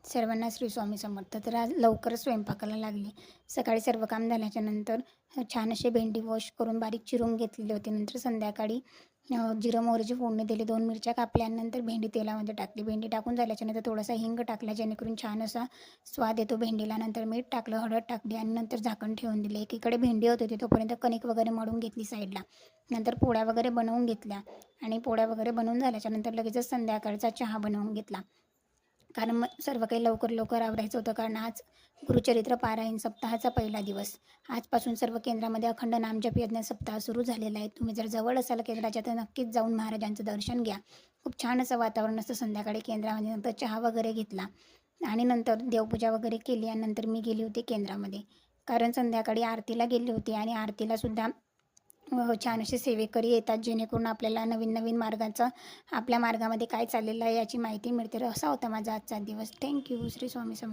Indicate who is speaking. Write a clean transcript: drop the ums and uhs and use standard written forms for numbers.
Speaker 1: सर्वांना श्री स्वामी समर्थ. तर आज लवकरच स्वयंपाकाला लागली. सकाळी सर्व काम झाल्याच्या नंतर छान असे भेंडी वॉश करून बारीक चिरून घेतलेली होती. नंतर संध्याकाळी जिरं मोहरीची फोडणी दिली, 2 मिरच्या कापल्या आणि नंतर भेंडी तेलामध्ये टाकली. भेंडी टाकून झाल्याच्या नंतर थोडासा हिंग टाकला, जेणेकरून छान असा स्वाद येतो भेंडीला. नंतर मीठ टाकलं, हळद टाकली आणि नंतर झाकण ठेवून दिले. एकीकडे भेंडी होती ती तोपर्यंत कणिक वगैरे मळून घेतली साईडला. नंतर पोळ्या वगैरे बनवून घेतल्या आणि पोळ्या वगैरे बनवून झाल्याच्या नंतर लगेचच संध्याकाळचा चहा बनवून घेतला. कारण मग सर्व काही लवकर लवकर आवरायचं होतं, कारण आज गुरुचरित्र पारायण सप्ताहाचा पहिला दिवस. आजपासून सर्व केंद्रामध्ये अखंड नामजप यज्ञ सप्ताह सुरू झालेला आहे. तुम्ही जर जवळ असाल केंद्राच्या तर नक्कीच जाऊन महाराजांचं दर्शन घ्या. खूप छान असं वातावरण असतं संध्याकाळी केंद्रामध्ये. नंतर चहा वगैरे घेतला आणि नंतर देवपूजा वगैरे केली आणि नंतर मी गेली होती केंद्रामध्ये. कारण संध्याकाळी आरतीला गेली होती आणि आरतीलासुद्धा छान असे सेवेकरी येतात, जेणेकरून आपल्याला नवीन नवीन मार्गाचा आपल्या मार्गामध्ये काय चाललेलं आहे याची माहिती मिळते. तर असा होता माझा आजचा दिवस. थँक्यू. श्री स्वामी समर्थ.